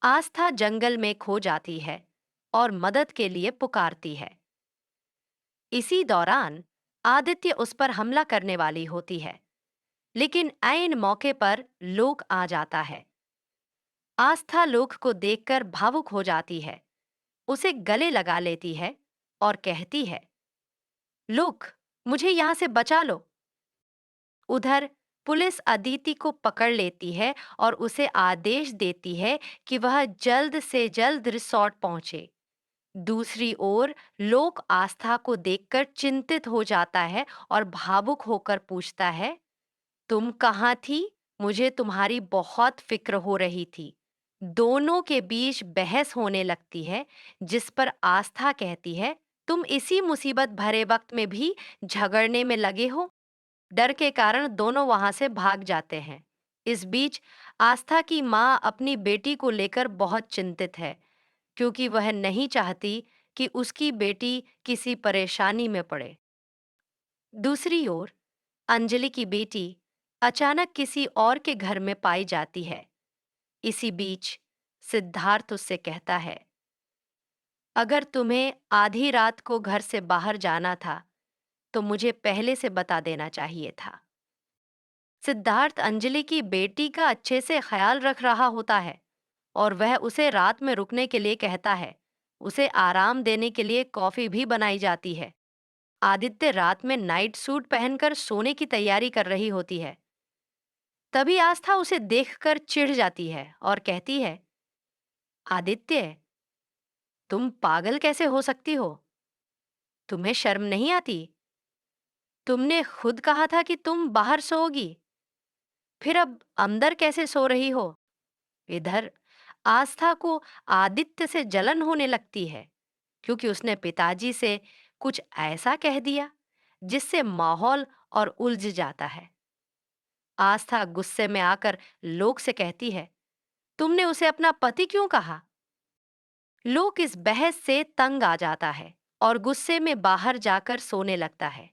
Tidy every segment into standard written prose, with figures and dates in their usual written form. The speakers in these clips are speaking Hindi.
आस्था जंगल में खो जाती है और मदद के लिए पुकारती है। इसी दौरान आदित्य उस पर हमला करने वाली होती है, लेकिन ऐन मौके पर लोक आ जाता है। आस्था लोक को देखकर भावुक हो जाती है, उसे गले लगा लेती है और कहती है, लोक, मुझे यहां से बचा लो। उधर पुलिस अदिति को पकड़ लेती है और उसे आदेश देती है कि वह जल्द से जल्द रिसोर्ट पहुंचे। दूसरी ओर लोक आस्था को देखकर चिंतित हो जाता है और भावुक होकर पूछता है, तुम कहाँ थी? मुझे तुम्हारी बहुत फिक्र हो रही थी। दोनों के बीच बहस होने लगती है, जिस पर आस्था कहती है, तुम इसी मुसीबत भरे वक्त में भी झगड़ने में लगे हो। डर के कारण दोनों वहां से भाग जाते हैं। इस बीच आस्था की माँ अपनी बेटी को लेकर बहुत चिंतित है, क्योंकि वह नहीं चाहती कि उसकी बेटी किसी परेशानी में पड़े। दूसरी ओर अंजलि की बेटी अचानक किसी और के घर में पाई जाती है। इसी बीच सिद्धार्थ उससे कहता है, अगर तुम्हें आधी रात को घर से बाहर जाना था, तो मुझे पहले से बता देना चाहिए था। सिद्धार्थ अंजलि की बेटी का अच्छे से ख्याल रख रहा होता है और वह उसे रात में रुकने के लिए कहता है। उसे आराम देने के लिए कॉफी भी बनाई जाती है। आदित्य रात में नाइट सूट पहनकर सोने की तैयारी कर रही होती है। तभी आस्था उसे देखकर चिढ़ जाती है और कहती है, आदित्य, तुम पागल कैसे हो सकती हो? तुम्हें शर्म नहीं आती? तुमने खुद कहा था कि तुम बाहर सोओगी, फिर अब अंदर कैसे सो रही हो? इधर आस्था को आदित्य से जलन होने लगती है, क्योंकि उसने पिताजी से कुछ ऐसा कह दिया जिससे माहौल और उलझ जाता है। आस्था गुस्से में आकर लोक से कहती है, तुमने उसे अपना पति क्यों कहा? लोक इस बहस से तंग आ जाता है और गुस्से में बाहर जाकर सोने लगता है।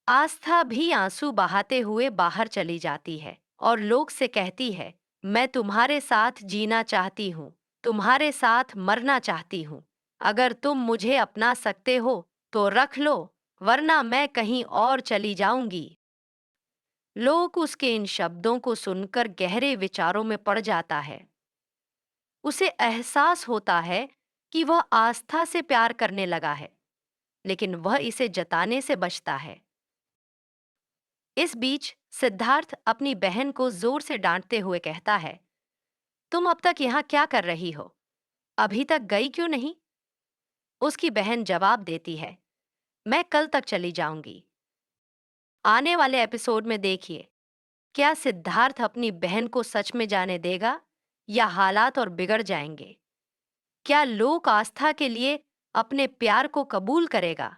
आस्था भी आंसू बहाते हुए बाहर चली जाती है और लोक से कहती है, मैं तुम्हारे साथ जीना चाहती हूँ, तुम्हारे साथ मरना चाहती हूँ। अगर तुम मुझे अपना सकते हो तो रख लो, वरना मैं कहीं और चली जाऊंगी। लोक उसके इन शब्दों को सुनकर गहरे विचारों में पड़ जाता है। उसे एहसास होता है कि वह आस्था से प्यार करने लगा है, लेकिन वह इसे जताने से बचता है। इस बीच सिद्धार्थ अपनी बहन को जोर से डांटते हुए कहता है, तुम अब तक यहाँ क्या कर रही हो? अभी तक गई क्यों नहीं? उसकी बहन जवाब देती है, मैं कल तक चली जाऊंगी। आने वाले एपिसोड में देखिए, क्या सिद्धार्थ अपनी बहन को सच में जाने देगा या हालात और बिगड़ जाएंगे? क्या लोक आस्था के लिए अपने प्यार को कबूल करेगा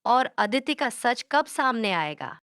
और अदिति का सच कब सामने आएगा?